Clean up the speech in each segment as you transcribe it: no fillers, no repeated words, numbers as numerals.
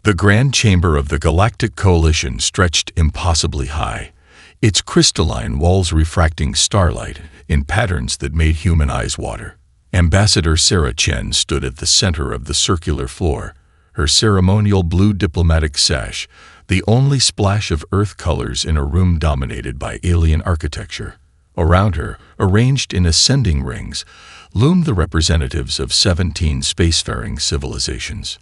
The grand chamber of the Galactic Coalition stretched impossibly high, its crystalline walls refracting starlight in patterns that made human eyes water. Ambassador Sarah Chen stood at the center of the circular floor, her ceremonial blue diplomatic sash, the only splash of Earth colors in a room dominated by alien architecture. Around her, arranged in ascending rings, loomed the representatives of 17 spacefaring civilizations.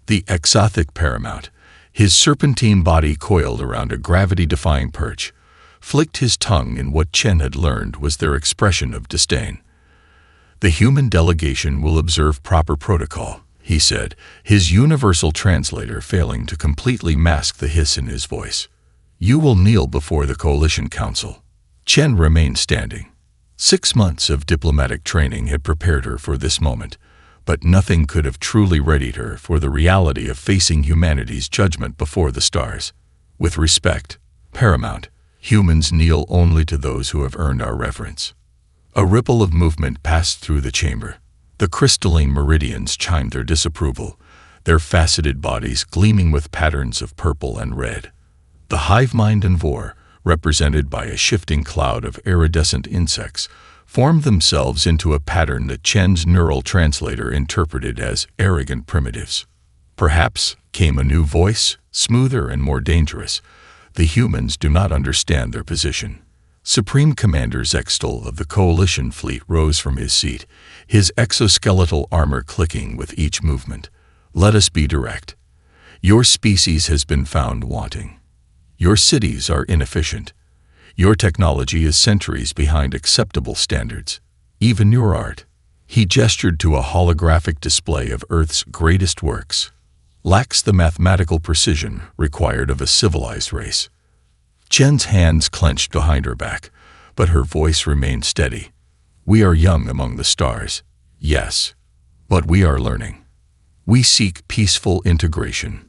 The exothic paramount, his serpentine body coiled around a gravity-defying perch, flicked his tongue in what Chen had learned was their expression of disdain. "The human delegation will observe proper protocol," he said, his universal translator failing to completely mask the hiss in his voice. "You will kneel before the Coalition Council." Chen remained standing. 6 months of diplomatic training had prepared her for this moment, but nothing could have truly readied her for the reality of facing humanity's judgment before the stars. With respect, paramount, humans kneel only to those who have earned our reverence. A ripple of movement passed through the chamber. The crystalline meridians chimed their disapproval, their faceted bodies gleaming with patterns of purple and red. The hive mind and vor, represented by a shifting cloud of iridescent insects, formed themselves into a pattern that Chen's neural translator interpreted as arrogant primitives. Perhaps, came a new voice, smoother and more dangerous. "The humans do not understand their position." Supreme Commander Zextal of the Coalition fleet rose from his seat, his exoskeletal armor clicking with each movement. "Let us be direct. Your species has been found wanting. Your cities are inefficient. Your technology is centuries behind acceptable standards. Even your art," he gestured to a holographic display of Earth's greatest works, "lacks the mathematical precision required of a civilized race." Chen's hands clenched behind her back, but her voice remained steady. "We are young among the stars, yes, but we are learning. We seek peaceful integration."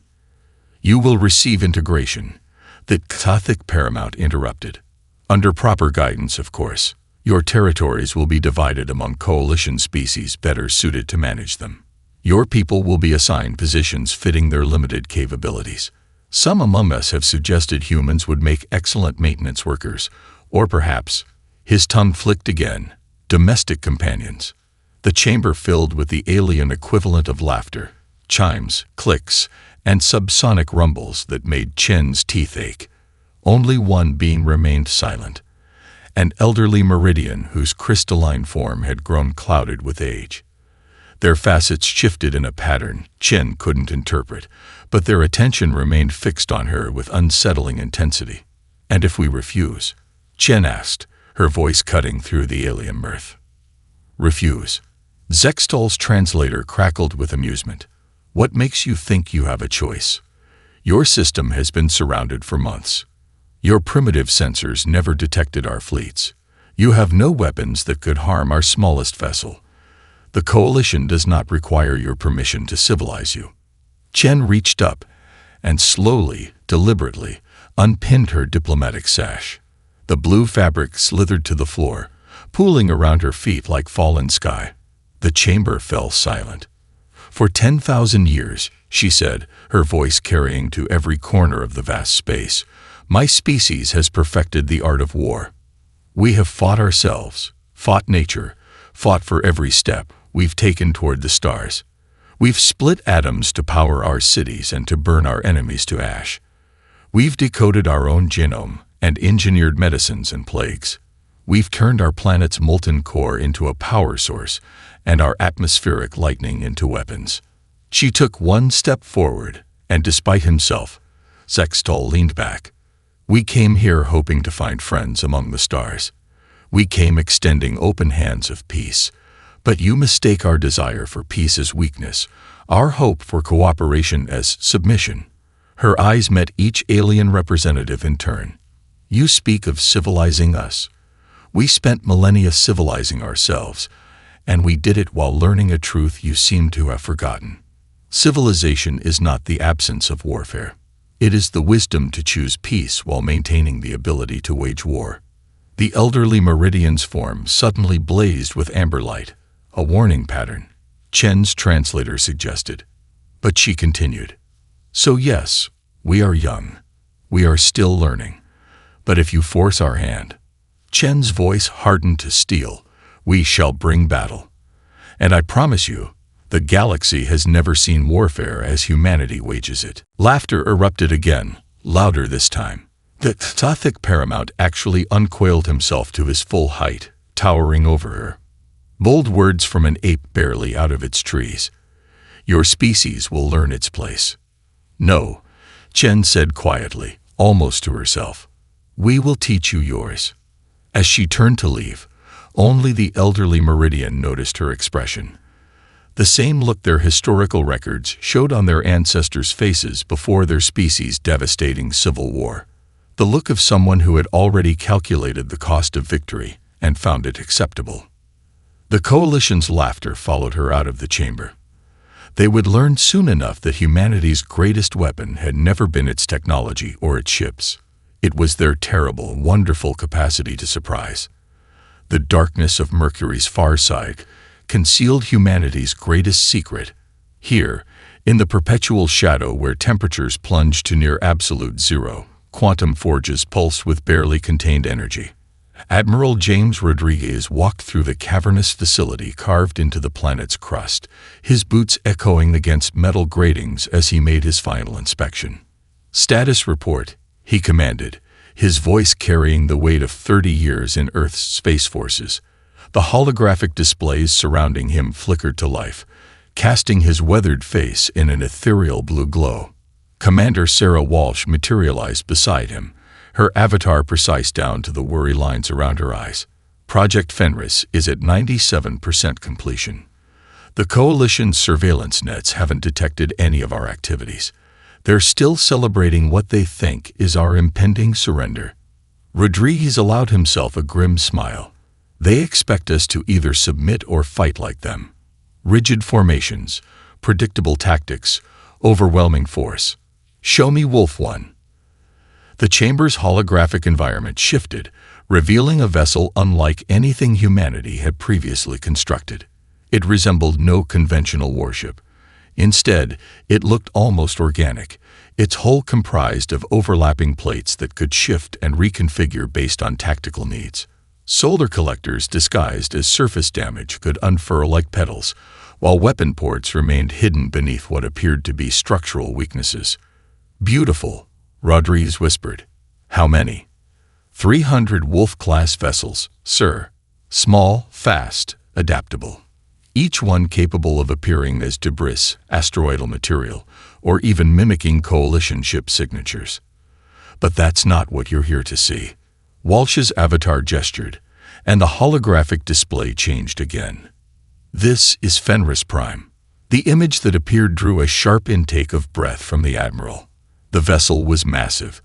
"You will receive integration," the exothic paramount interrupted. "Under proper guidance, of course. Your territories will be divided among Coalition species better suited to manage them. Your people will be assigned positions fitting their limited capabilities. Some among us have suggested humans would make excellent maintenance workers, or perhaps," his tongue flicked again, "domestic companions." The chamber filled with the alien equivalent of laughter, chimes, clicks, and subsonic rumbles that made Chen's teeth ache. Only one being remained silent, an elderly meridian whose crystalline form had grown clouded with age. Their facets shifted in a pattern Chen couldn't interpret, but their attention remained fixed on her with unsettling intensity. "And if we refuse?" Chen asked, her voice cutting through the alien mirth. "Refuse?" Zextal's translator crackled with amusement. "What makes you think you have a choice? Your system has been surrounded for months. Your primitive sensors never detected our fleets. You have no weapons that could harm our smallest vessel. The Coalition does not require your permission to civilize you." Chen reached up and slowly, deliberately, unpinned her diplomatic sash. The blue fabric slithered to the floor, pooling around her feet like fallen sky. The chamber fell silent. "For 10,000 years," she said, her voice carrying to every corner of the vast space, "my species has perfected the art of war. We have fought ourselves, fought nature, fought for every step we've taken toward the stars. We've split atoms to power our cities and to burn our enemies to ash. We've decoded our own genome and engineered medicines and plagues. We've turned our planet's molten core into a power source and our atmospheric lightning into weapons." She took one step forward, and despite himself, Zextal leaned back. "We came here hoping to find friends among the stars. We came extending open hands of peace. But you mistake our desire for peace as weakness, our hope for cooperation as submission." Her eyes met each alien representative in turn. "You speak of civilizing us. We spent millennia civilizing ourselves, and we did it while learning a truth you seem to have forgotten. Civilization is not the absence of warfare. It is the wisdom to choose peace while maintaining the ability to wage war." The elderly meridian's form suddenly blazed with amber light, a warning pattern, Chen's translator suggested. But she continued, So yes, we are young. We are still learning. But if you force our hand, Chen's voice hardened to steel, we shall bring battle. And I promise you, the galaxy has never seen warfare as humanity wages it. Laughter erupted again, louder this time. The Tathic paramount actually uncoiled himself to his full height, towering over her. Bold words from an ape barely out of its trees. Your species will learn its place. No, Chen said quietly, almost to herself. We will teach you yours. As she turned to leave, only the elderly Meridian noticed her expression. The same look their historical records showed on their ancestors' faces before their species' devastating civil war. The look of someone who had already calculated the cost of victory and found it acceptable. The Coalition's laughter followed her out of the chamber. They would learn soon enough that humanity's greatest weapon had never been its technology or its ships. It was their terrible, wonderful capacity to surprise. The darkness of Mercury's far side concealed humanity's greatest secret. Here, in the perpetual shadow where temperatures plunged to near absolute zero, quantum forges pulse with barely contained energy. Admiral James Rodriguez walked through the cavernous facility carved into the planet's crust, his boots echoing against metal gratings as he made his final inspection. Status report, he commanded, his voice carrying the weight of 30 years in Earth's space forces. The holographic displays surrounding him flickered to life, casting his weathered face in an ethereal blue glow. Commander Sarah Walsh materialized beside him, her avatar precise down to the worry lines around her eyes. Project Fenris is at 97% completion. The Coalition's surveillance nets haven't detected any of our activities. They're still celebrating what they think is our impending surrender. Rodriguez allowed himself a grim smile. They expect us to either submit or fight like them. Rigid formations, predictable tactics, overwhelming force. Show me Wolf One. The chamber's holographic environment shifted, revealing a vessel unlike anything humanity had previously constructed. It resembled no conventional warship. Instead, it looked almost organic, its hull comprised of overlapping plates that could shift and reconfigure based on tactical needs. Solar collectors disguised as surface damage could unfurl like petals, while weapon ports remained hidden beneath what appeared to be structural weaknesses. Beautiful, Rodriguez whispered. How many? 300 Wolf-class vessels, sir. Small, fast, adaptable. Each one capable of appearing as debris, asteroidal material, or even mimicking Coalition ship signatures. But that's not what you're here to see. Walsh's avatar gestured, and the holographic display changed again. This is Fenris Prime. The image that appeared drew a sharp intake of breath from the Admiral. The vessel was massive,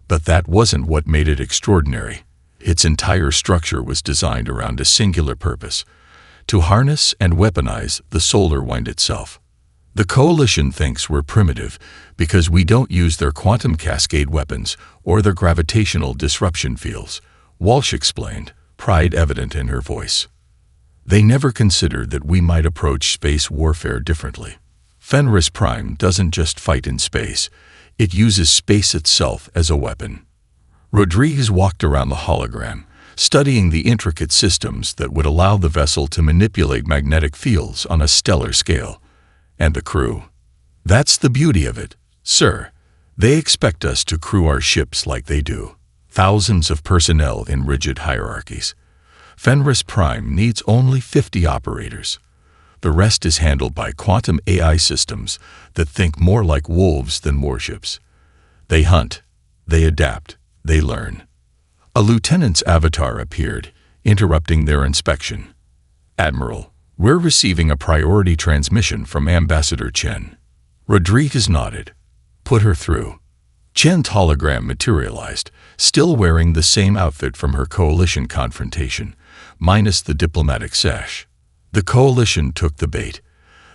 but that wasn't what made it extraordinary. Its entire structure was designed around a singular purpose: to harness and weaponize the solar wind itself. The Coalition thinks we're primitive because we don't use their quantum cascade weapons or their gravitational disruption fields, Walsh explained, pride evident in her voice. They never considered that we might approach space warfare differently. Fenris Prime doesn't just fight in space, it uses space itself as a weapon. Rodriguez walked around the hologram, studying the intricate systems that would allow the vessel to manipulate magnetic fields on a stellar scale. And the crew. That's the beauty of it, sir. They expect us to crew our ships like they do. Thousands of personnel in rigid hierarchies. Fenris Prime needs only 50 operators. The rest is handled by quantum AI systems that think more like wolves than warships. They hunt, they adapt, they learn. A lieutenant's avatar appeared, interrupting their inspection. Admiral, we're receiving a priority transmission from Ambassador Chen. Rodriguez nodded. Put her through. Chen's hologram materialized, still wearing the same outfit from her Coalition confrontation, minus the diplomatic sash. The Coalition took the bait.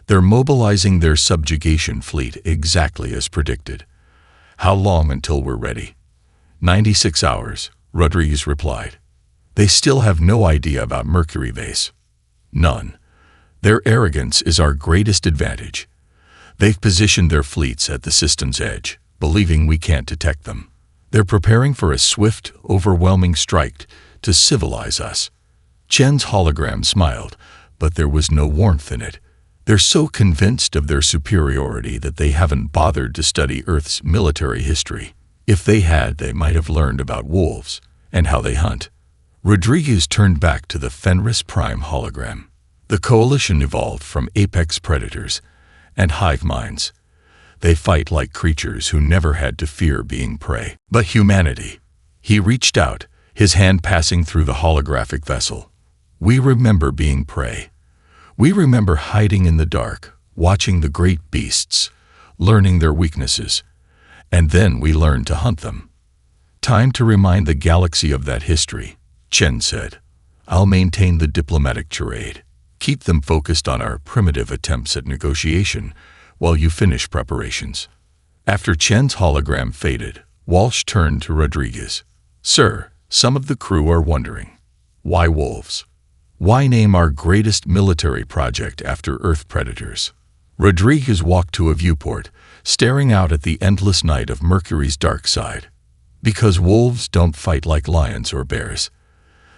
They're mobilizing their subjugation fleet exactly as predicted. How long until we're ready? 96 hours, Rodriguez replied. They still have no idea about Mercury base. None. Their arrogance is our greatest advantage. They've positioned their fleets at the system's edge, believing we can't detect them. They're preparing for a swift, overwhelming strike to civilize us." Chen's hologram smiled, but there was no warmth in it. They're so convinced of their superiority that they haven't bothered to study Earth's military history. If they had, they might have learned about wolves and how they hunt. Rodriguez turned back to the Fenris Prime hologram. The coalition evolved from apex predators and hive minds. They fight like creatures who never had to fear being prey. But humanity. He reached out, his hand passing through the holographic vessel. We remember being prey. We remember hiding in the dark, watching the great beasts, learning their weaknesses, and then we learned to hunt them. Time to remind the galaxy of that history, Chen said. I'll maintain the diplomatic charade. Keep them focused on our primitive attempts at negotiation while you finish preparations. After Chen's hologram faded, Walsh turned to Rodriguez. Sir, some of the crew are wondering, why wolves? Why name our greatest military project after Earth predators? Rodriguez walked to a viewport, staring out at the endless night of Mercury's dark side. Because wolves don't fight like lions or bears.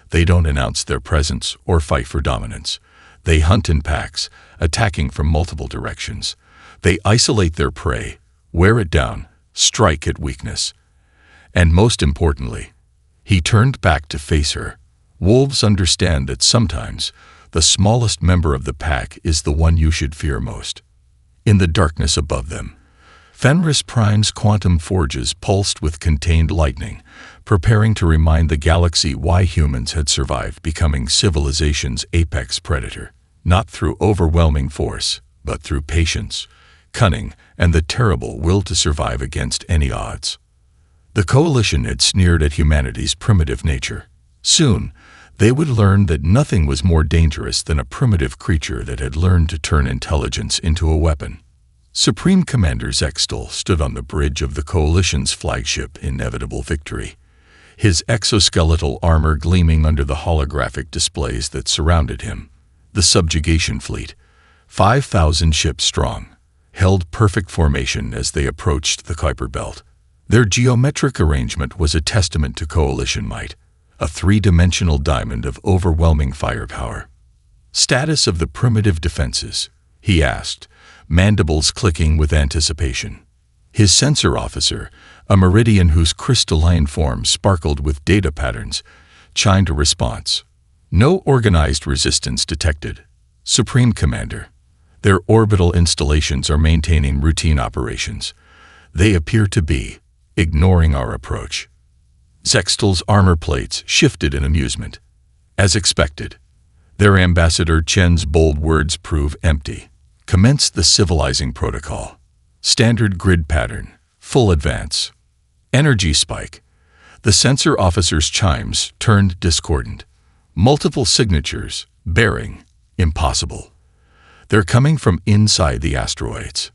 They don't announce their presence or fight for dominance. They hunt in packs, attacking from multiple directions. They isolate their prey, wear it down, strike at weakness. And most importantly, he turned back to face her. Wolves understand that sometimes the smallest member of the pack is the one you should fear most. In the darkness above them, Fenris Prime's quantum forges pulsed with contained lightning, preparing to remind the galaxy why humans had survived becoming civilization's apex predator, not through overwhelming force, but through patience, cunning, and the terrible will to survive against any odds. The coalition had sneered at humanity's primitive nature. Soon, they would learn that nothing was more dangerous than a primitive creature that had learned to turn intelligence into a weapon. Supreme Commander Zextal stood on the bridge of the Coalition's flagship Inevitable Victory, his exoskeletal armor gleaming under the holographic displays that surrounded him. The subjugation fleet, 5,000 ships strong, held perfect formation as they approached the Kuiper Belt. Their geometric arrangement was a testament to Coalition might, a three-dimensional diamond of overwhelming firepower. Status of the primitive defenses, he asked, mandibles clicking with anticipation. His sensor officer, a meridian whose crystalline form sparkled with data patterns, chimed a response. No organized resistance detected. Supreme Commander, their orbital installations are maintaining routine operations. They appear to be ignoring our approach. Zextal's armor plates shifted in amusement. As expected, their ambassador Chen's bold words prove empty. Commence the civilizing protocol. Standard grid pattern. Full advance. Energy spike. The sensor officer's chimes turned discordant. Multiple signatures. Bearing. Impossible. They're coming from inside the asteroids.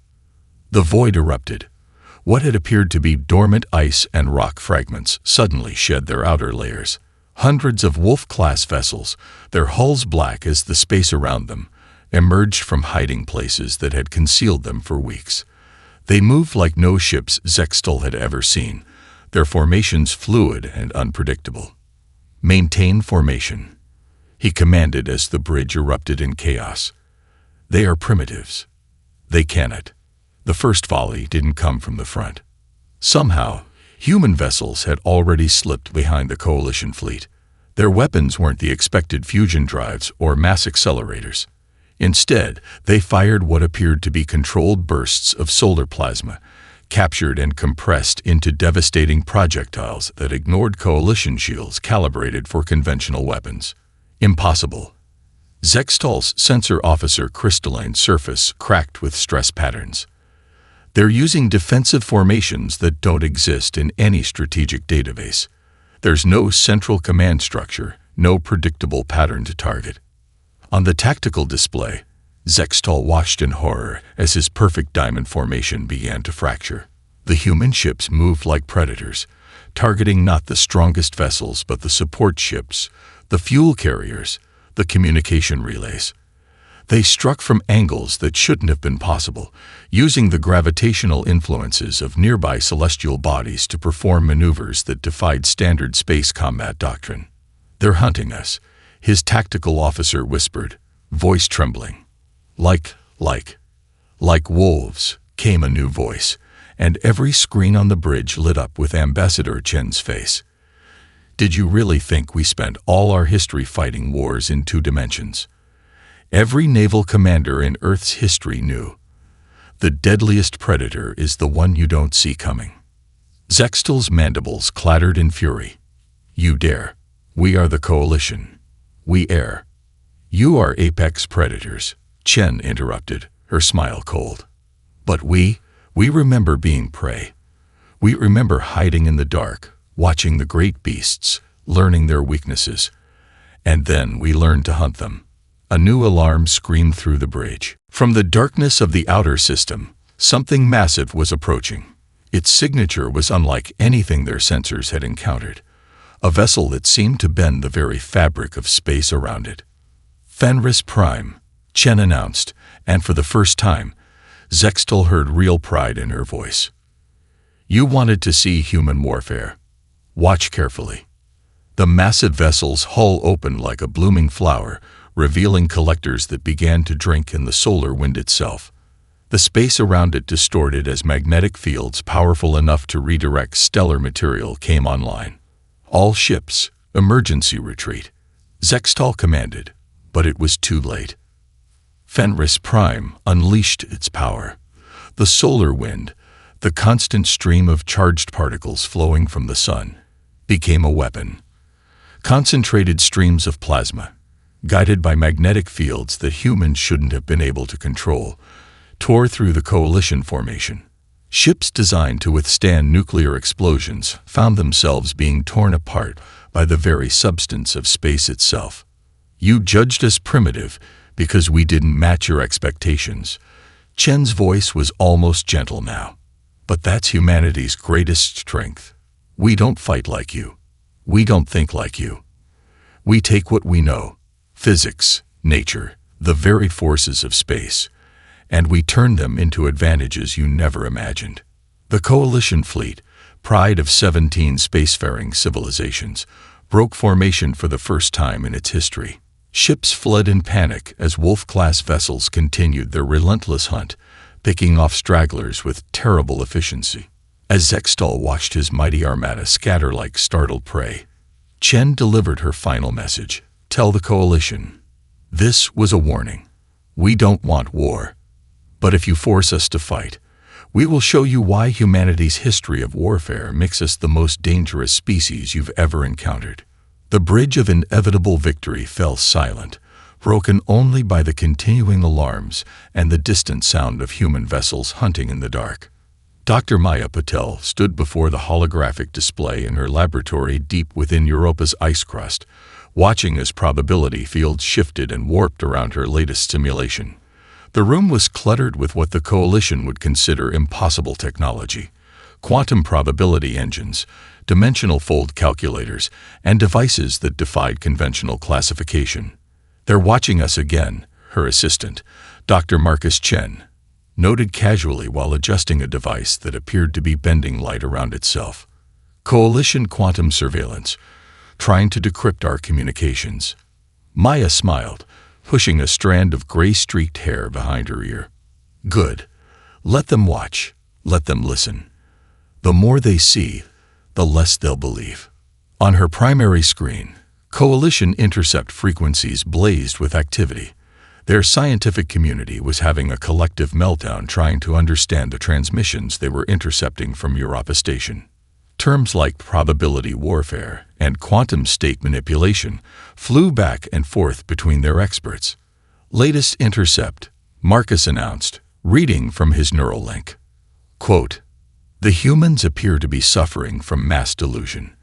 The void erupted. What had appeared to be dormant ice and rock fragments suddenly shed their outer layers. Hundreds of Wolf-class vessels, their hulls black as the space around them, emerged from hiding places that had concealed them for weeks. They moved like no ships Zextal had ever seen, their formations fluid and unpredictable. Maintain formation, he commanded as the bridge erupted in chaos. They are primitives. They cannot. The first volley didn't come from the front. Somehow, human vessels had already slipped behind the Coalition fleet. Their weapons weren't the expected fusion drives or mass accelerators. Instead, they fired what appeared to be controlled bursts of solar plasma, captured and compressed into devastating projectiles that ignored Coalition shields calibrated for conventional weapons. Impossible. Zextal's sensor officer crystalline surface cracked with stress patterns. They're using defensive formations that don't exist in any strategic database. There's no central command structure, no predictable pattern to target. On the tactical display, Zextal watched in horror as his perfect diamond formation began to fracture. The human ships moved like predators, targeting not the strongest vessels but the support ships, the fuel carriers, the communication relays. They struck from angles that shouldn't have been possible, using the gravitational influences of nearby celestial bodies to perform maneuvers that defied standard space combat doctrine. "They're hunting us," his tactical officer whispered, voice trembling. Like wolves," came a new voice, and every screen on the bridge lit up with Ambassador Chen's face. "Did you really think we spent all our history fighting wars in 2 dimensions? Every naval commander in Earth's history knew. The deadliest predator is the one you don't see coming." Zextal's mandibles clattered in fury. "You dare. We are the Coalition. We err. You are apex predators," Chen interrupted, her smile cold. "But we remember being prey. We remember hiding in the dark, watching the great beasts, learning their weaknesses. And then we learned to hunt them." A new alarm screamed through the bridge. From the darkness of the outer system, something massive was approaching. Its signature was unlike anything their sensors had encountered. A vessel that seemed to bend the very fabric of space around it. "Fenris Prime," Chen announced, and for the first time, Zextal heard real pride in her voice. "You wanted to see human warfare. Watch carefully." The massive vessel's hull opened like a blooming flower, revealing collectors that began to drink in the solar wind itself. The space around it distorted as magnetic fields powerful enough to redirect stellar material came online. "All ships, emergency retreat," Zextal commanded, but it was too late. Fenris Prime unleashed its power. The solar wind, the constant stream of charged particles flowing from the sun, became a weapon. Concentrated streams of plasma, guided by magnetic fields that humans shouldn't have been able to control, tore through the Coalition formation. Ships designed to withstand nuclear explosions found themselves being torn apart by the very substance of space itself. "You judged us primitive because we didn't match your expectations." Chen's voice was almost gentle now. "But that's humanity's greatest strength. We don't fight like you. We don't think like you. We take what we know, physics, nature, the very forces of space, and we turn them into advantages you never imagined." The Coalition fleet, pride of 17 spacefaring civilizations, broke formation for the first time in its history. Ships fled in panic as Wolf-class vessels continued their relentless hunt, picking off stragglers with terrible efficiency. As Zextal watched his mighty armada scatter like startled prey, Chen delivered her final message. "Tell the Coalition. This was a warning. We don't want war. But if you force us to fight, we will show you why humanity's history of warfare makes us the most dangerous species you've ever encountered." The bridge of inevitable victory fell silent, broken only by the continuing alarms and the distant sound of human vessels hunting in the dark. Dr. Maya Patel stood before the holographic display in her laboratory deep within Europa's ice crust, watching as probability fields shifted and warped around her latest simulation. The room was cluttered with what the Coalition would consider impossible technology: quantum probability engines, dimensional fold calculators, and devices that defied conventional classification. "They're watching us again," her assistant, Dr. Marcus Chen, noted casually while adjusting a device that appeared to be bending light around itself. "Coalition quantum surveillance, trying to decrypt our communications." Maya smiled, pushing a strand of gray-streaked hair behind her ear. "Good. Let them watch. Let them listen. The more they see, the less they'll believe." On her primary screen, Coalition intercept frequencies blazed with activity. Their scientific community was having a collective meltdown trying to understand the transmissions they were intercepting from Europa Station. Terms like probability warfare and quantum state manipulation flew back and forth between their experts. "Latest intercept," Marcus announced, reading from his neural link. Quote, "The humans appear to be suffering from mass delusion.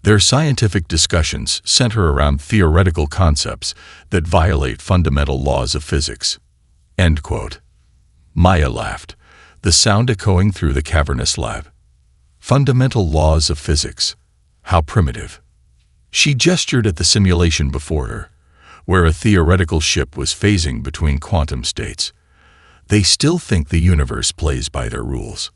Their scientific discussions center around theoretical concepts that violate fundamental laws of physics." End quote. Maya laughed, the sound echoing through the cavernous lab. Fundamental laws of physics. How primitive. She gestured at the simulation before her. where a theoretical ship was phasing between quantum states. They still think the universe plays by their rules.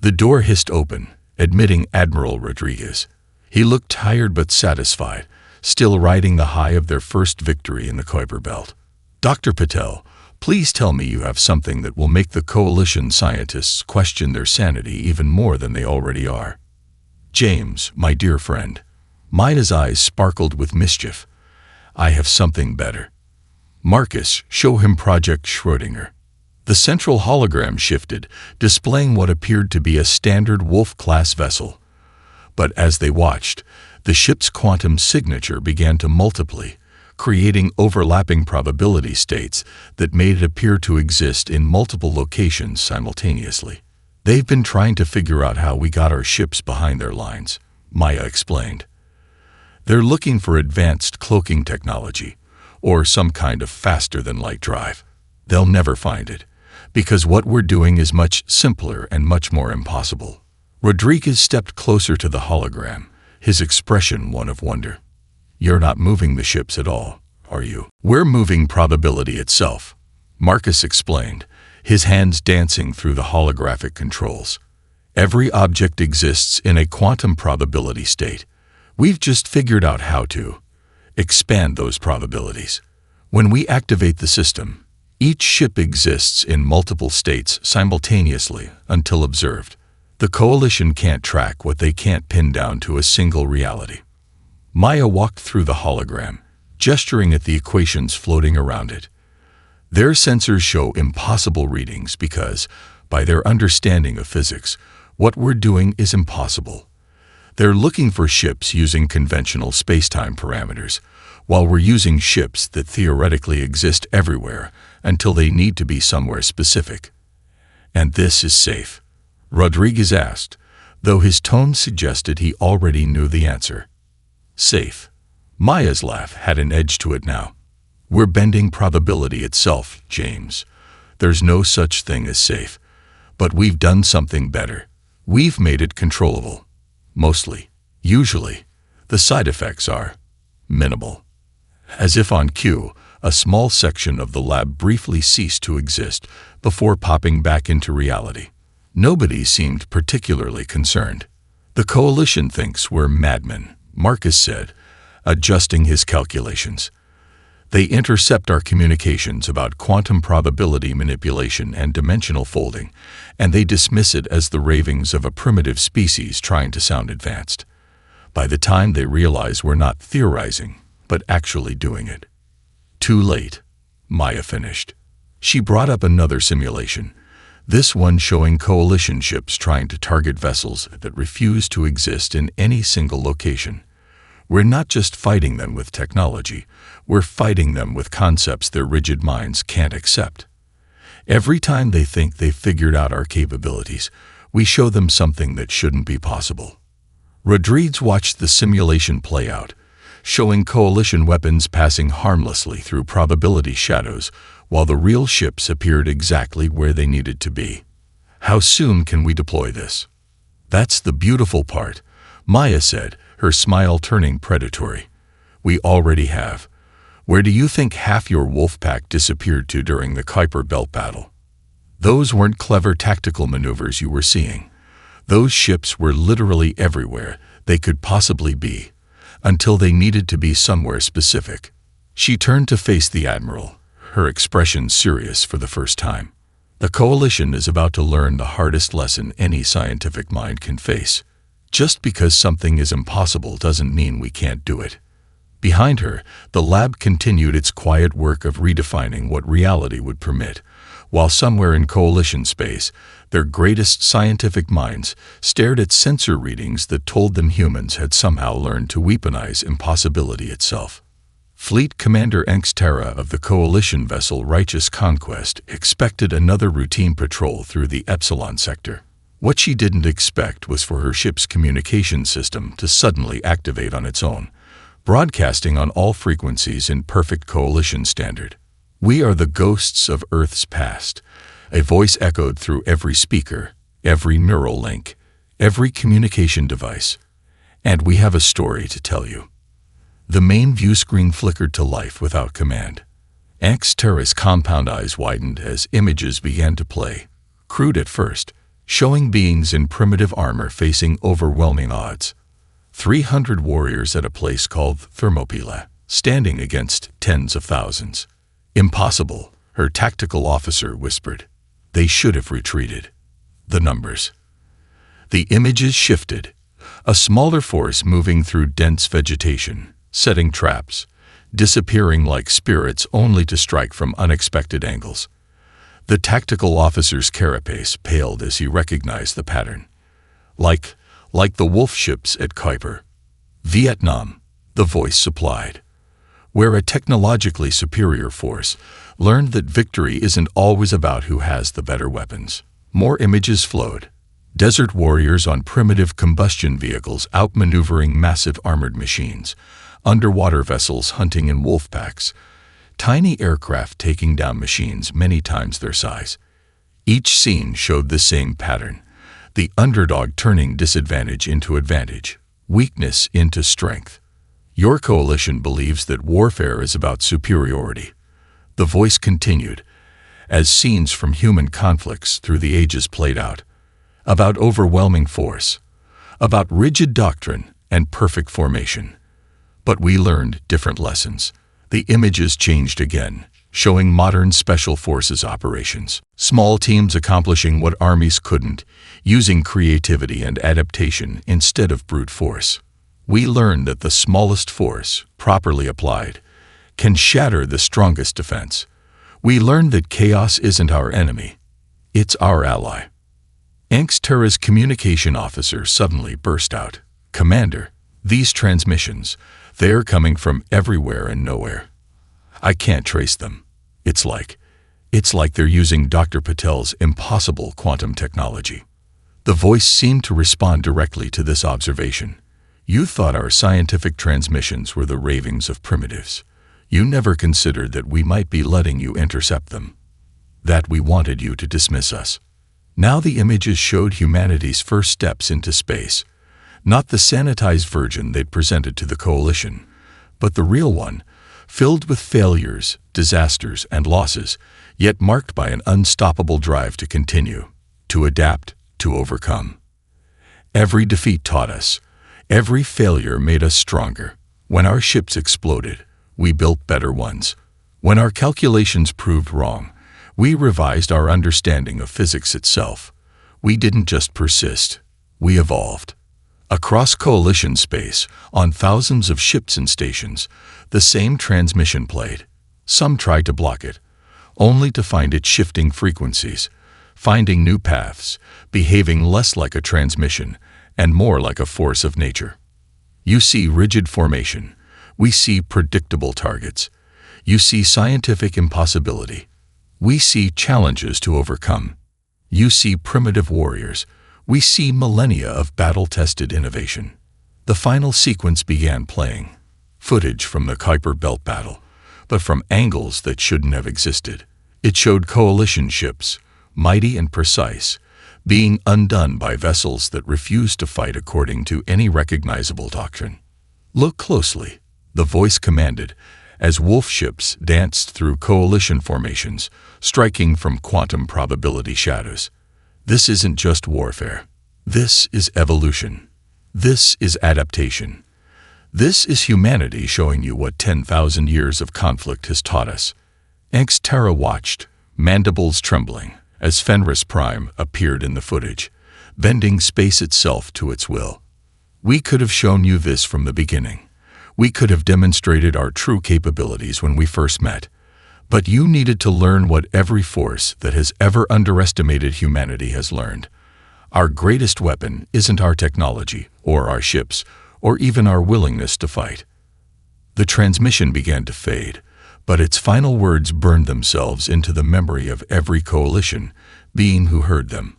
The door hissed open, admitting Admiral Rodriguez. He looked tired but satisfied, still riding the high of their first victory in the Kuiper Belt. "Dr. Patel, please tell me you have something that will make the Coalition scientists question their sanity even more than they already are." "James, my dear friend." Maya's eyes sparkled with mischief. "I have something better." "Marcus, show him Project Schrödinger." The central hologram shifted, displaying what appeared to be a standard Wolf-class vessel. But as they watched, the ship's quantum signature began to multiply, creating overlapping probability states that made it appear to exist in multiple locations simultaneously. "They've been trying to figure out how we got our ships behind their lines," Maya explained. "They're looking for advanced cloaking technology, or some kind of faster-than-light drive. They'll never find it, because what we're doing is much simpler and much more impossible." Rodriguez stepped closer to the hologram, his expression one of wonder. "You're not moving the ships at all, are you?" "We're moving probability itself," Marcus explained, his hands dancing through the holographic controls. "Every object exists in a quantum probability state. We've just figured out how to expand those probabilities. When we activate the system, each ship exists in multiple states simultaneously until observed. The Coalition can't track what they can't pin down to a single reality." Maya walked through the hologram, gesturing at the equations floating around it. "Their sensors show impossible readings because, by their understanding of physics, what we're doing is impossible. They're looking for ships using conventional spacetime parameters, while we're using ships that theoretically exist everywhere until they need to be somewhere specific." "And this is safe?" Rodriguez asked, though his tone suggested he already knew the answer. "Safe." Maya's laugh had an edge to it now. "We're bending probability itself, James. There's no such thing as safe. But we've done something better. We've made it controllable. Mostly. Usually, the side effects are minimal." As if on cue, a small section of the lab briefly ceased to exist before popping back into reality. Nobody seemed particularly concerned. "The Coalition thinks we're madmen," Marcus said, adjusting his calculations. "They intercept our communications about quantum probability manipulation and dimensional folding, and they dismiss it as the ravings of a primitive species trying to sound advanced. By the time they realize we're not theorizing, but actually doing it." "Too late," Maya finished. She brought up another simulation, this one showing Coalition ships trying to target vessels that refuse to exist in any single location. "We're not just fighting them with technology, we're fighting them with concepts their rigid minds can't accept. Every time they think they've figured out our capabilities, we show them something that shouldn't be possible." Rodriguez watched the simulation play out, showing Coalition weapons passing harmlessly through probability shadows, while the real ships appeared exactly where they needed to be. "How soon can we deploy this?" "That's the beautiful part," Maya said, her smile turning predatory. "We already have. Where do you think half your wolf pack disappeared to during the Kuiper Belt battle? Those weren't clever tactical maneuvers you were seeing. Those ships were literally everywhere they could possibly be, until they needed to be somewhere specific." She turned to face the Admiral, her expression serious for the first time. "The Coalition is about to learn the hardest lesson any scientific mind can face. Just because something is impossible doesn't mean we can't do it." Behind her, the lab continued its quiet work of redefining what reality would permit, while somewhere in Coalition space, their greatest scientific minds stared at sensor readings that told them humans had somehow learned to weaponize impossibility itself. Fleet Commander Engstera of the Coalition vessel Righteous Conquest expected another routine patrol through the Epsilon sector. What she didn't expect was for her ship's communication system to suddenly activate on its own, broadcasting on all frequencies in perfect Coalition standard. "We are the ghosts of Earth's past," a voice echoed through every speaker, every neural link, every communication device. "And we have a story to tell you." The main view screen flickered to life without command. Terra's compound eyes widened as images began to play, crude at first, showing beings in primitive armor facing overwhelming odds. 300 warriors at a place called Thermopylae, standing against tens of thousands. Impossible, her tactical officer whispered. They should have retreated. The numbers. The images shifted. A smaller force moving through dense vegetation, setting traps, disappearing like spirits only to strike from unexpected angles. The tactical officer's carapace paled as he recognized the pattern. Like the wolf ships at Kuiper. Vietnam, the voice supplied. Where a technologically superior force learned that victory isn't always about who has the better weapons. More images flowed. Desert warriors on primitive combustion vehicles outmaneuvering massive armored machines, underwater vessels hunting in wolf packs, tiny aircraft taking down machines many times their size. Each scene showed the same pattern, the underdog turning disadvantage into advantage, weakness into strength. Your coalition believes that warfare is about superiority. The voice continued, as scenes from human conflicts through the ages played out. About overwhelming force, about rigid doctrine and perfect formation. But we learned different lessons. The images changed again, showing modern special forces operations. Small teams accomplishing what armies couldn't, using creativity and adaptation instead of brute force. We learned that the smallest force, properly applied, can shatter the strongest defense. We learned that chaos isn't our enemy, it's our ally. Terra's communication officer suddenly burst out. Commander, these transmissions, they're coming from everywhere and nowhere. I can't trace them. It's like they're using Dr. Patel's impossible quantum technology. The voice seemed to respond directly to this observation. You thought our scientific transmissions were the ravings of primitives. You never considered that we might be letting you intercept them. That we wanted you to dismiss us. Now the images showed humanity's first steps into space. Not the sanitized version they'd presented to the coalition, but the real one, filled with failures, disasters, and losses, yet marked by an unstoppable drive to continue, to adapt, to overcome. Every defeat taught us. Every failure made us stronger. When our ships exploded, we built better ones. When our calculations proved wrong, we revised our understanding of physics itself. We didn't just persist, we evolved. Across coalition space, on thousands of ships and stations, the same transmission played. Some tried to block it, only to find it shifting frequencies, finding new paths, behaving less like a transmission and more like a force of nature. You see rigid formation. We see predictable targets. You see scientific impossibility. We see challenges to overcome. You see primitive warriors. We see millennia of battle-tested innovation. The final sequence began playing. Footage from the Kuiper Belt battle, but from angles that shouldn't have existed. It showed coalition ships, mighty and precise, being undone by vessels that refused to fight according to any recognizable doctrine. Look closely, the voice commanded, as wolf ships danced through coalition formations, striking from quantum probability shadows. This isn't just warfare. This is evolution. This is adaptation. This is humanity showing you what 10,000 years of conflict has taught us. Terra watched, mandibles trembling, as Fenris Prime appeared in the footage, bending space itself to its will. We could have shown you this from the beginning. We could have demonstrated our true capabilities when we first met. But you needed to learn what every force that has ever underestimated humanity has learned. Our greatest weapon isn't our technology, or our ships, or even our willingness to fight. The transmission began to fade, but its final words burned themselves into the memory of every coalition being who heard them.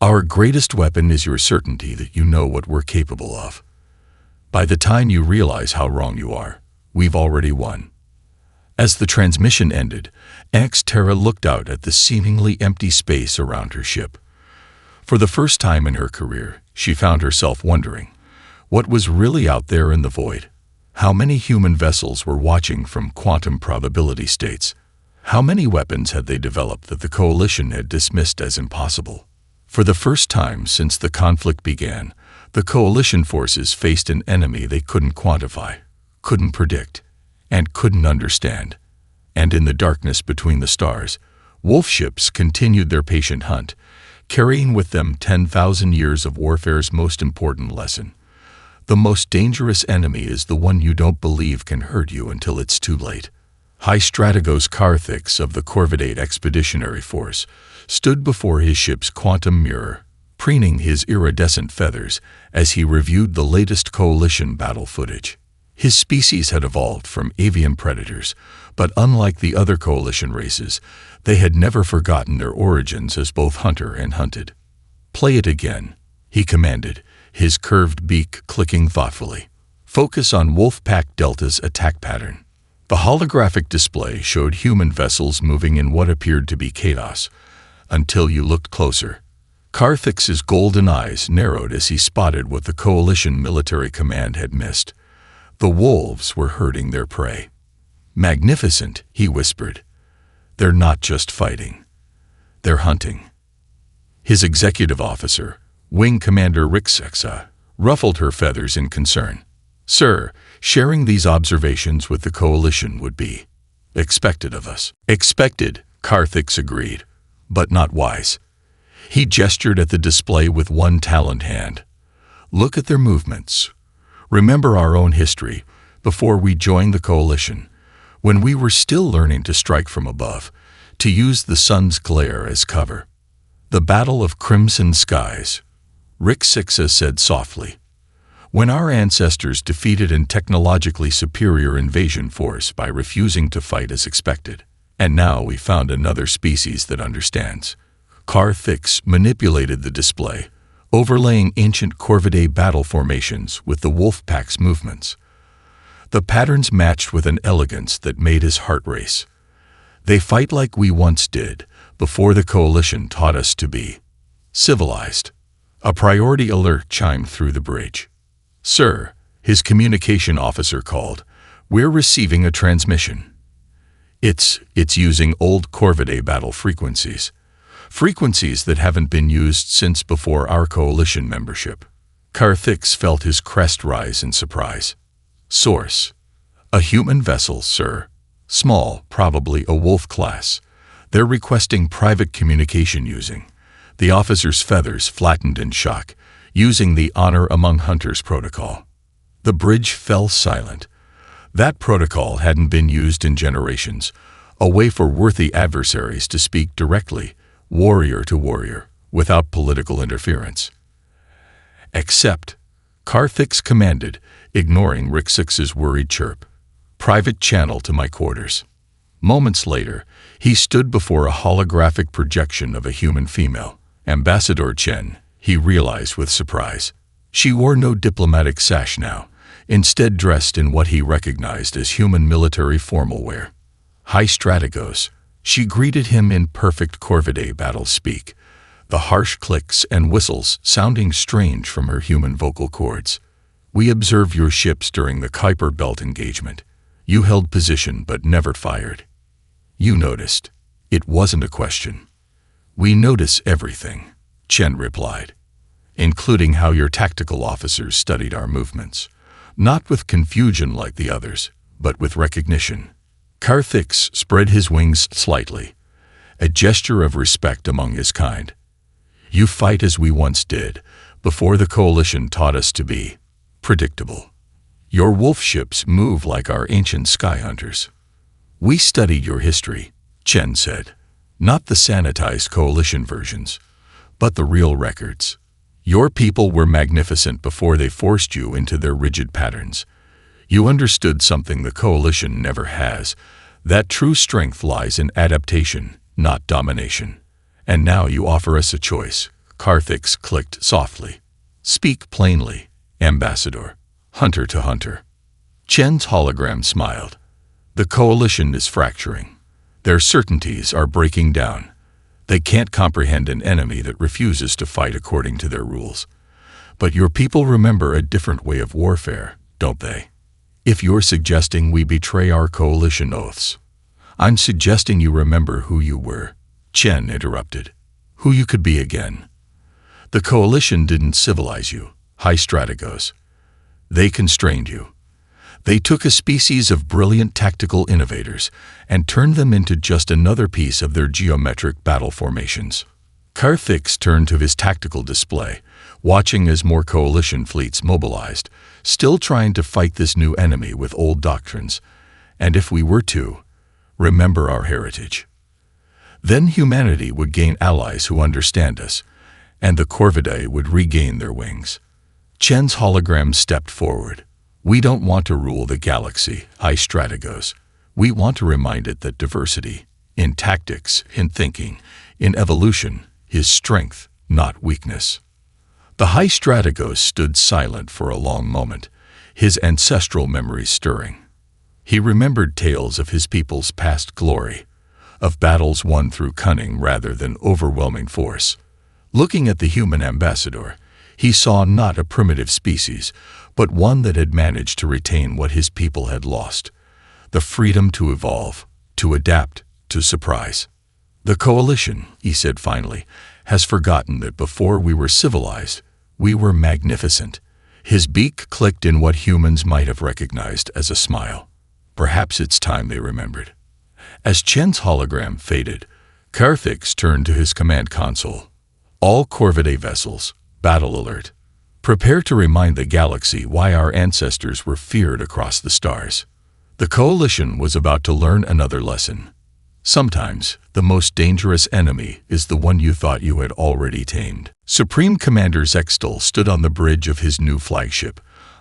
Our greatest weapon is your certainty that you know what we're capable of. By the time you realize how wrong you are, we've already won. As the transmission ended, Terra looked out at the seemingly empty space around her ship. For the first time in her career, she found herself wondering, what was really out there in the void? How many human vessels were watching from quantum probability states? How many weapons had they developed that the Coalition had dismissed as impossible? For the first time since the conflict began, the Coalition forces faced an enemy they couldn't quantify, couldn't predict, and couldn't understand. And in the darkness between the stars, wolf ships continued their patient hunt, carrying with them 10,000 years of warfare's most important lesson. The most dangerous enemy is the one you don't believe can hurt you until it's too late. High Strategos Karthix of the Corvidate Expeditionary Force stood before his ship's quantum mirror, preening his iridescent feathers as he reviewed the latest Coalition battle footage. His species had evolved from avian predators, but unlike the other Coalition races, they had never forgotten their origins as both hunter and hunted. "Play it again," he commanded, his curved beak clicking thoughtfully. "Focus on Wolfpack Delta's attack pattern." The holographic display showed human vessels moving in what appeared to be chaos, until you looked closer. Karthix's golden eyes narrowed as he spotted what the Coalition military command had missed. The wolves were herding their prey. "Magnificent," he whispered. "They're not just fighting. They're hunting." His executive officer, Wing Commander Rixexa, ruffled her feathers in concern. "Sir, sharing these observations with the Coalition would be expected of us." "Expected," Karthix agreed, "but not wise." He gestured at the display with one taloned hand. "Look at their movements. Remember our own history before we joined the Coalition, when we were still learning to strike from above, to use the sun's glare as cover. The Battle of Crimson Skies," Rixexa said softly. "When our ancestors defeated a technologically superior invasion force by refusing to fight as expected. And now we found another species that understands." Karthix manipulated the display, overlaying ancient Corvidae battle formations with the Wolfpack's movements. The patterns matched with an elegance that made his heart race. "They fight like we once did, before the Coalition taught us to be civilized." A priority alert chimed through the bridge. "Sir," his communication officer called, "we're receiving a transmission. It's using old Corvidae battle frequencies. Frequencies that haven't been used since before our Coalition membership." Karthix felt his crest rise in surprise. "Source: a human vessel, sir. Small, probably a wolf class. They're requesting private communication using." The officer's feathers flattened in shock, using the Honor Among Hunters protocol. The bridge fell silent. That protocol hadn't been used in generations, a way for worthy adversaries to speak directly, warrior to warrior, without political interference. "Accept," Karthix commanded, ignoring Rixex's worried chirp. "Private channel to my quarters." Moments later, he stood before a holographic projection of a human female, Ambassador Chen, he realized with surprise. She wore no diplomatic sash now, instead dressed in what he recognized as human military formal wear. High Strategos, she greeted him in perfect Corvidae battle speak, the harsh clicks and whistles sounding strange from her human vocal cords. "We observed your ships during the Kuiper Belt engagement. You held position but never fired. You noticed. It wasn't a question." "We notice everything," Chen replied, "including how your tactical officers studied our movements. Not with confusion like the others, but with recognition." Karthix spread his wings slightly, a gesture of respect among his kind. "You fight as we once did, before the Coalition taught us to be predictable. Your wolf ships move like our ancient sky hunters." "We studied your history," Chen said. "Not the sanitized Coalition versions, but the real records. Your people were magnificent before they forced you into their rigid patterns. You understood something the Coalition never has, that true strength lies in adaptation, not domination. And now you offer us a choice." Karthix clicked softly. "Speak plainly, Ambassador, hunter to hunter." Chen's hologram smiled. "The Coalition is fracturing. Their certainties are breaking down. They can't comprehend an enemy that refuses to fight according to their rules. But your people remember a different way of warfare, don't they? If you're suggesting we betray our coalition oaths, I'm suggesting you remember who you were, Chen interrupted. Who you could be again. The coalition didn't civilize you, High Strategos. They constrained you. They took a species of brilliant tactical innovators and turned them into just another piece of their geometric battle formations. Karthix turned to his tactical display, watching as more coalition fleets mobilized, still trying to fight this new enemy with old doctrines. And if we were to remember our heritage, then humanity would gain allies who understand us, and the Corvidae would regain their wings. Chen's hologram stepped forward. We don't want to rule the galaxy, High Strategos. We want to remind it that diversity, in tactics, in thinking, in evolution, is strength, not weakness. The High Strategos stood silent for a long moment, his ancestral memories stirring. He remembered tales of his people's past glory, of battles won through cunning rather than overwhelming force. Looking at the human ambassador, he saw not a primitive species, but one that had managed to retain what his people had lost: the freedom to evolve, to adapt, to surprise. The coalition, he said finally, has forgotten that before we were civilized, we were magnificent. His beak clicked in what humans might have recognized as a smile. Perhaps it's time they remembered. As Chen's hologram faded, Karthix turned to his command console. All Corvidae vessels, battle alert. Prepare to remind the galaxy why our ancestors were feared across the stars. The coalition was about to learn another lesson. Sometimes, the most dangerous enemy is the one you thought you had already tamed. Supreme Commander Zextal stood on the bridge of his new flagship,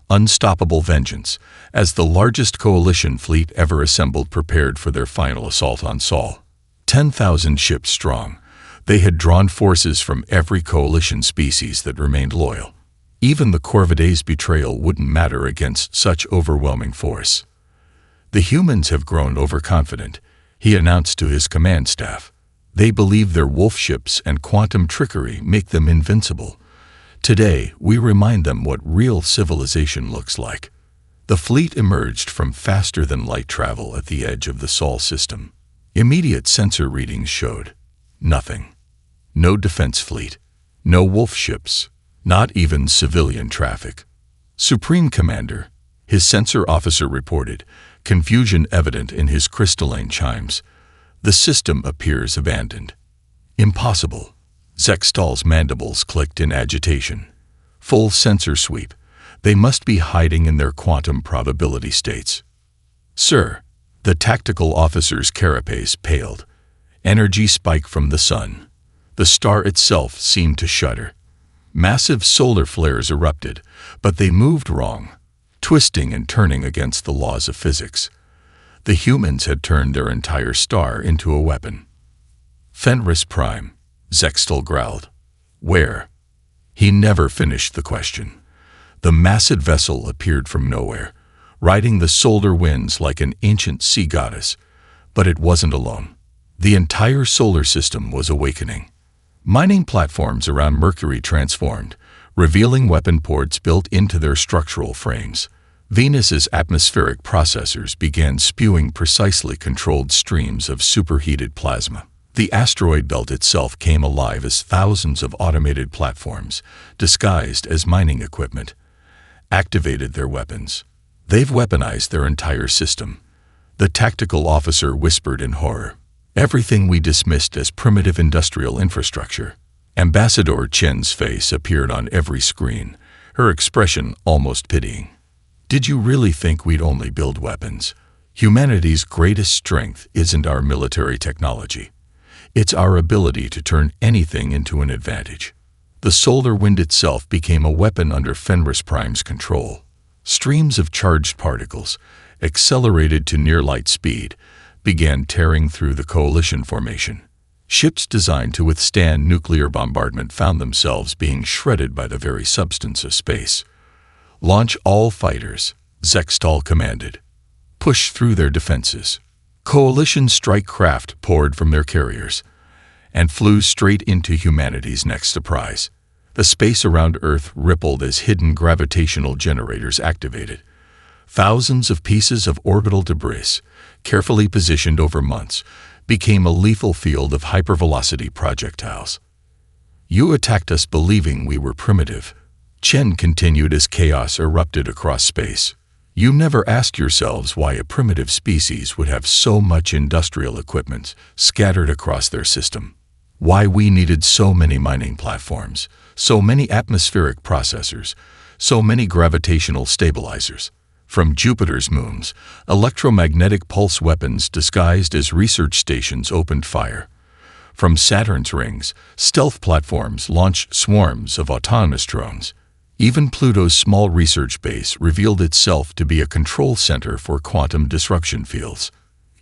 Unstoppable Vengeance, as the largest coalition fleet ever assembled prepared for their final assault on Sol. 10,000 ships strong, they had drawn forces from every coalition species that remained loyal. Even the Corvidae's betrayal wouldn't matter against such overwhelming force. The humans have grown overconfident, he announced to his command staff. They believe their wolf ships and quantum trickery make them invincible. Today, we remind them what real civilization looks like. The fleet emerged from faster-than-light travel at the edge of the Sol system. Immediate sensor readings showed nothing. No defense fleet, no wolf ships, not even civilian traffic. Supreme Commander, his sensor officer reported, confusion evident in his crystalline chimes. The system appears abandoned. Impossible. Zextal's mandibles clicked in agitation. Full sensor sweep. They must be hiding in their quantum probability states. Sir, the tactical officer's carapace paled. Energy spike from the sun. The star itself seemed to shudder. Massive solar flares erupted, but they moved wrong, twisting and turning against the laws of physics. The humans had turned their entire star into a weapon. Fenris Prime, Zextal growled. Where? He never finished the question. The massive vessel appeared from nowhere, riding the solar winds like an ancient sea goddess. But it wasn't alone. The entire solar system was awakening. Mining platforms around Mercury transformed, revealing weapon ports built into their structural frames. Venus's atmospheric processors began spewing precisely controlled streams of superheated plasma. The asteroid belt itself came alive as thousands of automated platforms, disguised as mining equipment, activated their weapons. They've weaponized their entire system. The tactical officer whispered in horror. Everything we dismissed as primitive industrial infrastructure. Ambassador Chen's face appeared on every screen, her expression almost pitying. Did you really think we'd only build weapons? Humanity's greatest strength isn't our military technology. It's our ability to turn anything into an advantage. The solar wind itself became a weapon under Fenris Prime's control. Streams of charged particles, accelerated to near-light speed, began tearing through the coalition formation. Ships designed to withstand nuclear bombardment found themselves being shredded by the very substance of space. Launch all fighters, Zextal commanded. Push through their defenses. Coalition strike craft poured from their carriers and flew straight into humanity's next surprise. The space around Earth rippled as hidden gravitational generators activated. Thousands of pieces of orbital debris, carefully positioned over months, became a lethal field of hypervelocity projectiles. You attacked us believing we were primitive, Chen continued as chaos erupted across space. You never asked yourselves why a primitive species would have so much industrial equipment scattered across their system. Why we needed so many mining platforms, so many atmospheric processors, so many gravitational stabilizers. From Jupiter's moons, electromagnetic pulse weapons disguised as research stations opened fire. From Saturn's rings, stealth platforms launched swarms of autonomous drones. Even Pluto's small research base revealed itself to be a control center for quantum disruption fields.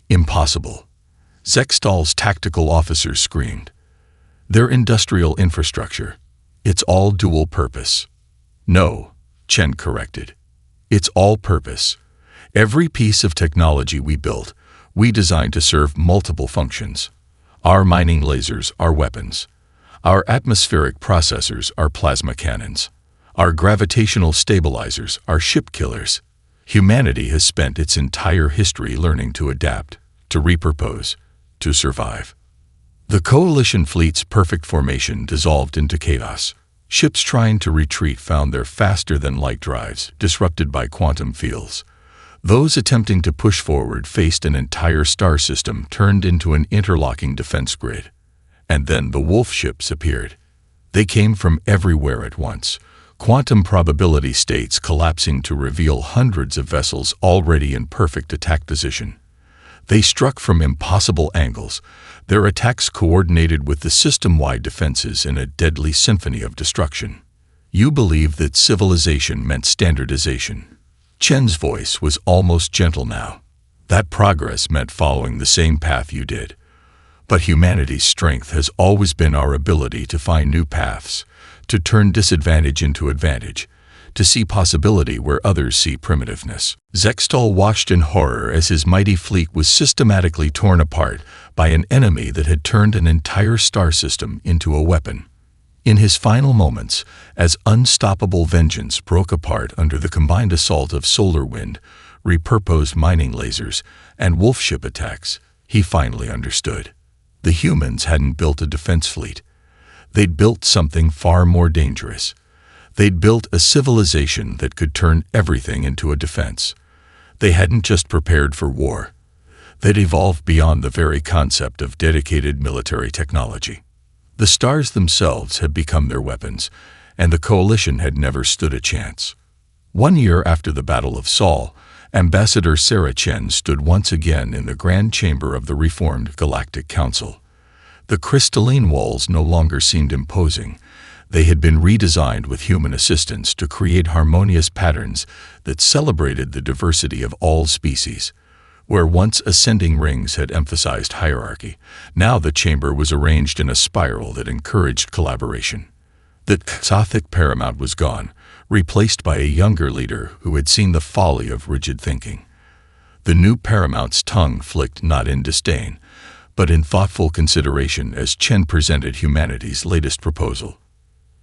Impossible. Zextal's tactical officers screamed. Their industrial infrastructure. It's all dual purpose. No, Chen corrected. It's all purpose. Every piece of technology we built, we designed to serve multiple functions. Our mining lasers are weapons. Our atmospheric processors are plasma cannons. Our gravitational stabilizers are ship killers. Humanity has spent its entire history learning to adapt, to repurpose, to survive. The Coalition fleet's perfect formation dissolved into chaos. Ships trying to retreat found their faster-than-light drives disrupted by quantum fields. Those attempting to push forward faced an entire star system turned into an interlocking defense grid. And then the wolf ships appeared. They came from everywhere at once, quantum probability states collapsing to reveal hundreds of vessels already in perfect attack position. They struck from impossible angles, their attacks coordinated with the system-wide defenses in a deadly symphony of destruction. You believed that civilization meant standardization. Chen's voice was almost gentle now. That progress meant following the same path you did. But humanity's strength has always been our ability to find new paths, to turn disadvantage into advantage, to see possibility where others see primitiveness. Zextal watched in horror as his mighty fleet was systematically torn apart by an enemy that had turned an entire star system into a weapon. In his final moments, as unstoppable vengeance broke apart under the combined assault of solar wind, repurposed mining lasers, and wolf ship attacks, he finally understood. The humans hadn't built a defense fleet. They'd built something far more dangerous. They'd built a civilization that could turn everything into a defense. They hadn't just prepared for war. They'd evolved beyond the very concept of dedicated military technology. The stars themselves had become their weapons, and the Coalition had never stood a chance. 1 year after the Battle of Sol, Ambassador Sarah Chen stood once again in the grand chamber of the reformed Galactic Council. The crystalline walls no longer seemed imposing. They had been redesigned with human assistance to create harmonious patterns that celebrated the diversity of all species. Where once ascending rings had emphasized hierarchy, now the chamber was arranged in a spiral that encouraged collaboration. The Xothic paramount was gone, replaced by a younger leader who had seen the folly of rigid thinking. The new paramount's tongue flicked not in disdain, but in thoughtful consideration as Chen presented humanity's latest proposal.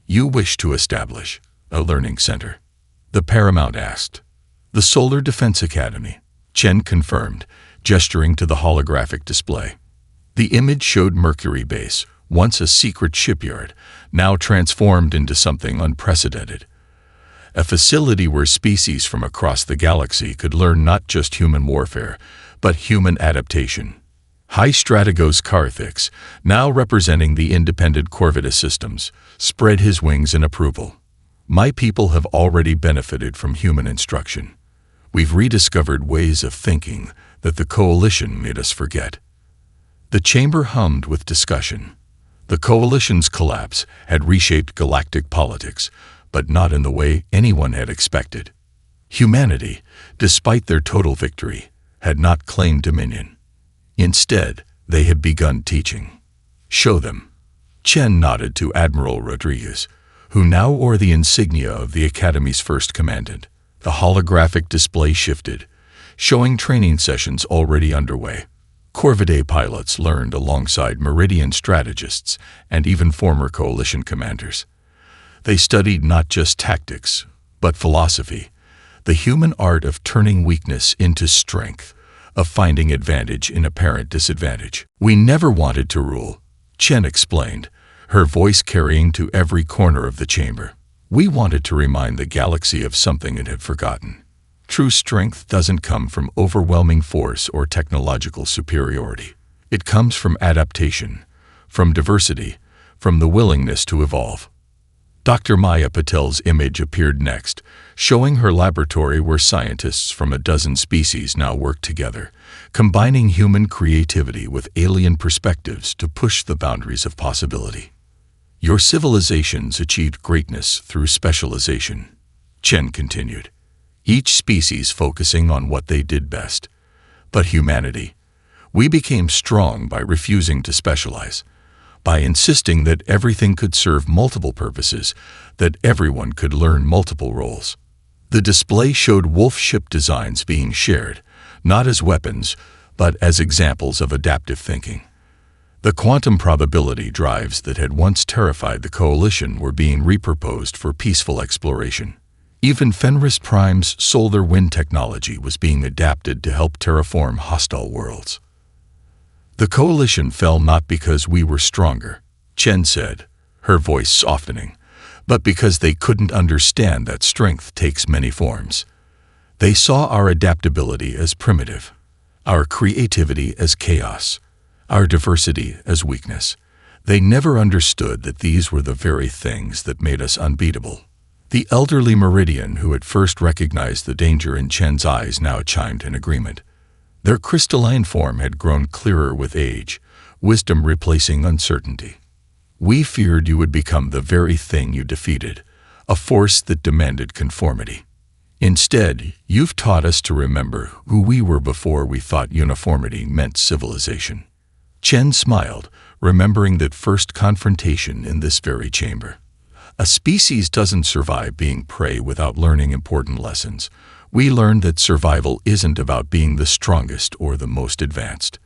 You wish to establish a learning center? The paramount asked. The Solar Defense Academy, Chen confirmed, gesturing to the holographic display. The image showed Mercury Base, once a secret shipyard, now transformed into something unprecedented. A facility where species from across the galaxy could learn not just human warfare, but human adaptation. High Strategos Carthix, now representing the independent Corvida systems, spread his wings in approval. My people have already benefited from human instruction. We've rediscovered ways of thinking that the Coalition made us forget. The chamber hummed with discussion. The Coalition's collapse had reshaped galactic politics, but not in the way anyone had expected. Humanity, despite their total victory, had not claimed dominion. Instead, they had begun teaching. Show them. Chen nodded to Admiral Rodriguez, who now wore the insignia of the Academy's first commandant. The holographic display shifted, showing training sessions already underway. Corvidae pilots learned alongside Meridian strategists and even former Coalition commanders. They studied not just tactics, but philosophy, the human art of turning weakness into strength, of finding advantage in apparent disadvantage. We never wanted to rule, Chen explained, her voice carrying to every corner of the chamber. We wanted to remind the galaxy of something it had forgotten. True strength doesn't come from overwhelming force or technological superiority. It comes from adaptation, from diversity, from the willingness to evolve. Dr. Maya Patel's image appeared next, showing her laboratory where scientists from a dozen species now work together, combining human creativity with alien perspectives to push the boundaries of possibility. Your civilizations achieved greatness through specialization, Chen continued, each species focusing on what they did best. But humanity, we became strong by refusing to specialize, by insisting that everything could serve multiple purposes, that everyone could learn multiple roles. The display showed wolf ship designs being shared, not as weapons, but as examples of adaptive thinking. The quantum probability drives that had once terrified the Coalition were being repurposed for peaceful exploration. Even Fenris Prime's solar wind technology was being adapted to help terraform hostile worlds. The Coalition fell not because we were stronger, Chen said, her voice softening, but because they couldn't understand that strength takes many forms. They saw our adaptability as primitive, our creativity as chaos, our diversity as weakness. They never understood that these were the very things that made us unbeatable. The elderly Meridian who had first recognized the danger in Chen's eyes now chimed in agreement. Their crystalline form had grown clearer with age, wisdom replacing uncertainty. We feared you would become the very thing you defeated, a force that demanded conformity. Instead, you've taught us to remember who we were before we thought uniformity meant civilization. Chen smiled, remembering that first confrontation in this very chamber. A species doesn't survive being prey without learning important lessons. We learned that survival isn't about being the strongest or the most advanced.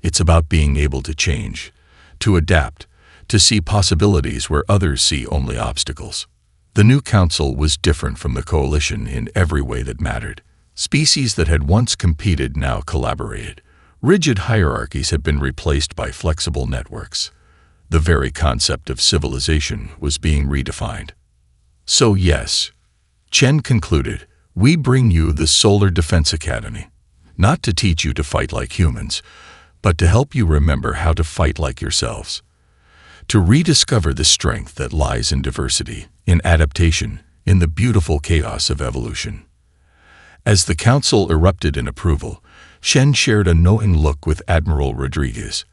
It's about being able to change, to adapt, to see possibilities where others see only obstacles. The new council was different from the Coalition in every way that mattered. Species that had once competed now collaborated. Rigid hierarchies had been replaced by flexible networks. The very concept of civilization was being redefined. So yes, Chen concluded, we bring you the Solar Defense Academy, not to teach you to fight like humans, but to help you remember how to fight like yourselves, to rediscover the strength that lies in diversity, in adaptation, in the beautiful chaos of evolution. As the council erupted in approval, Shen shared a knowing look with Admiral Rodriguez.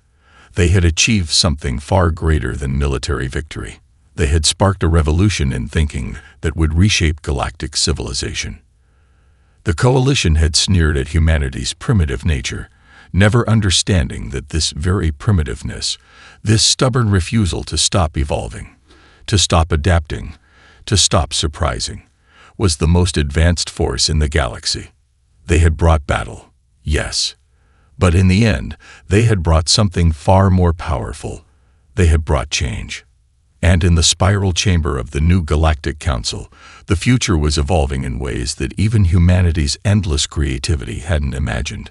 They had achieved something far greater than military victory. They had sparked a revolution in thinking that would reshape galactic civilization. The Coalition had sneered at humanity's primitive nature, never understanding that this very primitiveness, this stubborn refusal to stop evolving, to stop adapting, to stop surprising, was the most advanced force in the galaxy. They had brought battle, yes, but in the end, they had brought something far more powerful. They had brought change. And in the spiral chamber of the new Galactic Council, the future was evolving in ways that even humanity's endless creativity hadn't imagined.